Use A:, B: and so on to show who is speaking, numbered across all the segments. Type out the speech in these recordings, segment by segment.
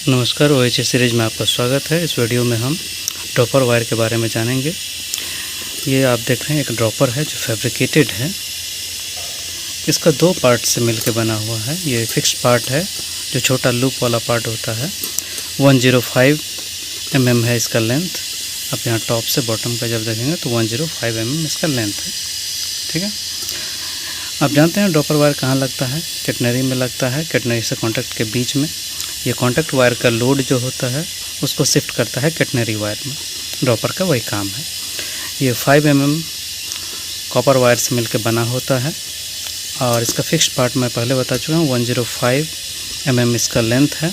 A: नमस्कार, OHA series में आपका स्वागत है। इस वीडियो में हम ड्रॉपर वायर के बारे में जानेंगे। ये आप देख रहे हैं एक ड्रॉपर है जो फैब्रिकेटेड है। इसका दो पार्ट से मिलकर बना हुआ है। ये फिक्स्ड पार्ट है जो छोटा लूप वाला पार्ट होता है। 105 mm है इसका लेंथ। आप यहाँ टॉप से बॉटम का जब देखेंगे तो 105 mm इसका लेंथ है। ठीक है, आप जानते हैं ड्रॉपर वायर कहाँ लगता है? कैटनरी में लगता है। कैटनरी से कॉन्टैक्ट के बीच में ये कॉन्टैक्ट वायर का लोड जो होता है उसको शिफ्ट करता है कैटनरी वायर में। ड्रॉपर का वही काम है। ये 5 mm कॉपर वायर से मिलकर बना होता है और इसका फिक्स्ड पार्ट मैं पहले बता चुका हूँ। 105 mm इसका लेंथ है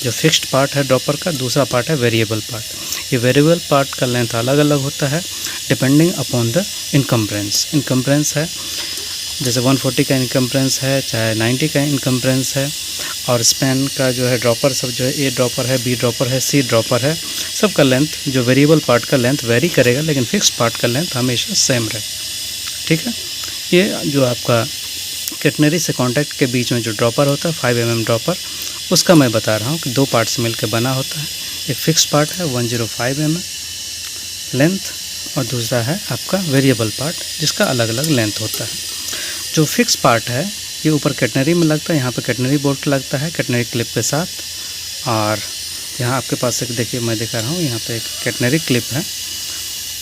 A: जो फिक्स्ड पार्ट है ड्रॉपर का। दूसरा पार्ट है वेरिएबल पार्ट। ये वेरिएबल पार्ट का लेंथ अलग अलग होता है depending upon the encumbrance. Encumbrance है जैसे 140 का इनकम्बरेंस है, चाहे 90 का इनकम्बरेंस है। और स्पैन का जो है ड्रॉपर सब जो है, ए ड्रॉपर है, बी ड्रॉपर है, सी ड्रॉपर है, सबका लेंथ जो वेरिएबल पार्ट का लेंथ वेरी करेगा लेकिन फिक्स्ड पार्ट का लेंथ हमेशा सेम रहे। ठीक है, ये जो आपका कैटनरी से कॉन्टैक्ट के बीच में जो ड्रॉपर होता है 5 mm ड्रॉपर, उसका मैं बता रहा हूँ कि दो पार्ट से मिलकर बना होता है। एक फिक्स्ड पार्ट है 105 mm लेंथ और दूसरा है आपका वेरिएबल पार्ट जिसका अलग अलग लेंथ होता है। जो फिक्स पार्ट है ये ऊपर कैटनरी में लगता है। यहाँ पे कैटनरी बोल्ट लगता है कैटनरी क्लिप के साथ। और यहाँ आपके पास एक देखिए मैं दिखा रहा हूँ, यहाँ पे एक कैटनरी क्लिप है,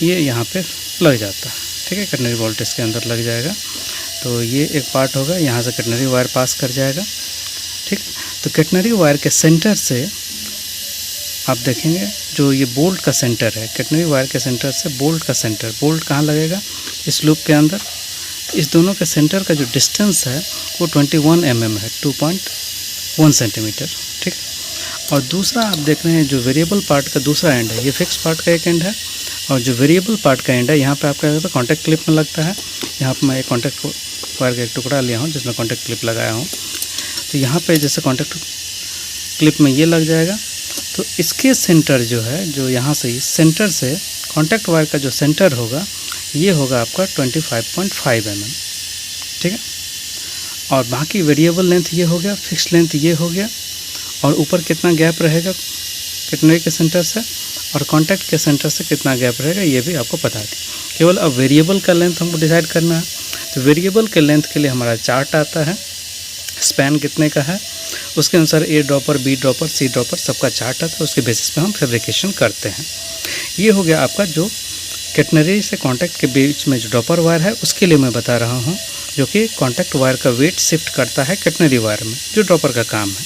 A: ये यहाँ पे लग जाता है। ठीक है, कैटनरी बोल्ट इसके अंदर लग जाएगा। तो ये एक पार्ट होगा, यहाँ से कैटनरी वायर पास कर जाएगा। ठीक, तो कैटनरी वायर के सेंटर से आप देखेंगे जो ये बोल्ट का सेंटर है, कैटनरी वायर के सेंटर से बोल्ट का सेंटर, बोल्ट कहाँ लगेगा? इस लूप के अंदर। इस दोनों के सेंटर का जो डिस्टेंस है वो 21 mm है, 2.1 सेंटीमीटर। ठीक, और दूसरा आप देख रहे हैं जो वेरिएबल पार्ट का दूसरा एंड है, ये फिक्स पार्ट का एक एंड है और जो वेरिएबल पार्ट का एंड है यहाँ पे आपका कॉन्टैक्ट क्लिप में लगता है। यहाँ पे मैं एक कॉन्टैक्ट वायर का एक टुकड़ा लिया हूँ जिसमें कॉन्टैक्ट क्लिप लगाया हूँ। तो यहाँ पे जैसे कॉन्टैक्ट क्लिप में ये लग जाएगा तो इसके सेंटर जो है, जो यहाँ से इस सेंटर से कॉन्टैक्ट वायर का जो सेंटर होगा ये होगा आपका 25.5 mm। ठीक है, और बाकी वेरिएबल लेंथ ये हो गया, फिक्स लेंथ ये हो गया। और ऊपर कितना गैप रहेगा कैटनरी के सेंटर से और कॉन्टैक्ट के सेंटर से कितना गैप रहेगा ये भी आपको पता है। केवल अब वेरिएबल का लेंथ हमको डिसाइड करना है। तो वेरिएबल के लेंथ के लिए हमारा चार्ट आता है, स्पैन कितने का है उसके अनुसार ए ड्रॉपर, बी ड्रॉपर, सी ड्रॉपर सबका चार्ट आता है। उसके बेसिस पे हम फैब्रिकेशन करते हैं। ये हो गया आपका जो कैटनरी से कॉन्टैक्ट के बीच में जो ड्रॉपर वायर है उसके लिए मैं बता रहा हूँ, जो कि कॉन्टैक्ट वायर का वेट शिफ्ट करता है कैटनरी वायर में, जो ड्रॉपर का काम है।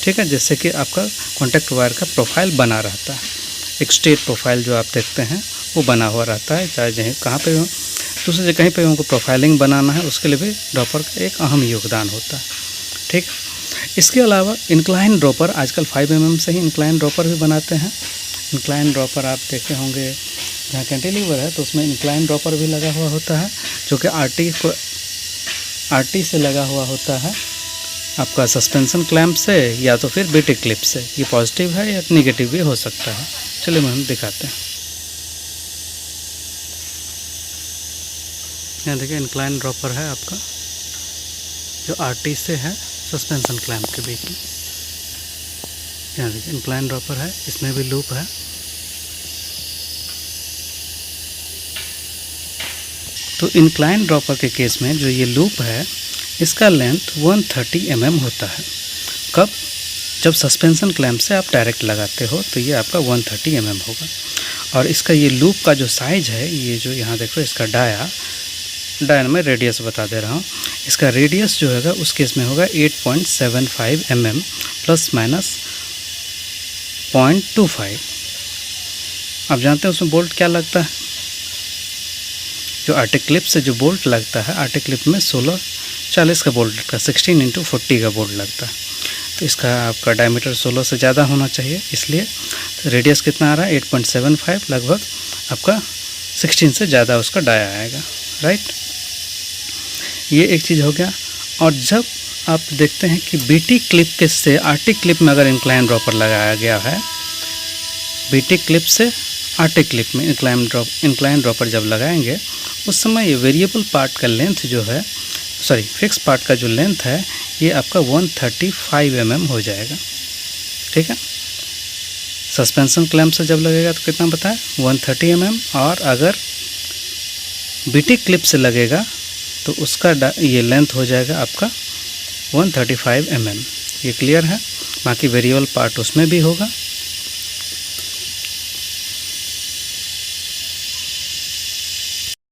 A: ठीक है, जैसे कि आपका कॉन्टैक्ट वायर का प्रोफाइल बना रहता है, एक स्ट्रेट प्रोफाइल जो आप देखते हैं वो बना हुआ रहता है। चाहे जहीं कहाँ पे हो, दूसरी जगह कहीं पे हमको प्रोफाइलिंग बनाना है उसके लिए भी ड्रॉपर का एक अहम योगदान होता है। ठीक, इसके अलावा इंक्लाइन ड्रॉपर, आजकल 5 mm से ही इंक्लाइन ड्रॉपर भी बनाते हैं। इंक्लाइन ड्रॉपर आप देखे होंगे जहाँ कैंटिलीवर है तो उसमें इंक्लाइन ड्रॉपर भी लगा हुआ होता है जो कि आरटी से लगा हुआ होता है आपका सस्पेंशन क्लैंप से या तो फिर बीटी क्लिप से। ये पॉजिटिव है या नेगेटिव भी हो सकता है। चलिए हम दिखाते हैं। यहाँ देखिए इंक्लाइन ड्रॉपर है आपका जो आरटी से है सस्पेंशन क्लैंप के बीच में। यहाँ देखिए इंक्लाइन ड्रॉपर है, इसमें भी लूप है। तो इंक्लाइन ड्रॉपर के केस में जो ये लूप है इसका लेंथ 130 mm होता है। कब? जब सस्पेंशन क्लैंप से आप डायरेक्ट लगाते हो तो ये आपका 130 mm होगा। और इसका ये लूप का जो साइज है, ये जो यहाँ देखो इसका डाया में रेडियस बता दे रहा हूँ। इसका रेडियस जो होगा उस केस में होगा 8.75 mm प्लस माइनस 0.25। आप जानते हैं उसमें बोल्ट क्या लगता है? जो आर्टिक क्लिप से जो बोल्ट लगता है, आर्टिक क्लिप में 16-40 का बोल्ट लगता है, 16x40 का बोल्ट लगता है। तो इसका आपका डायमीटर 16 से ज़्यादा होना चाहिए, इसलिए तो रेडियस कितना आ रहा है 8.75, लगभग आपका 16 से ज़्यादा उसका डाया आएगा। राइट, ये एक चीज़ हो गया। और जब आप देखते हैं कि बीटी क्लिप के से आर्टिक क्लिप में अगर इंक्लाइन ड्रॉपर लगाया गया है, बीटी क्लिप से आर्टिक क्लिप में इंक्लाइन ड्रॉपर जब लगाएंगे उस समय ये वेरिएबल पार्ट का लेंथ जो है, फिक्स पार्ट का जो लेंथ है ये आपका 135 mm हो जाएगा। ठीक है, सस्पेंशन क्लैंप से जब लगेगा तो कितना बताया 130 mm, और अगर बीटी क्लिप से लगेगा तो उसका ये लेंथ हो जाएगा आपका 135 mm। ये क्लियर है। बाकी वेरिएबल पार्ट उसमें भी होगा।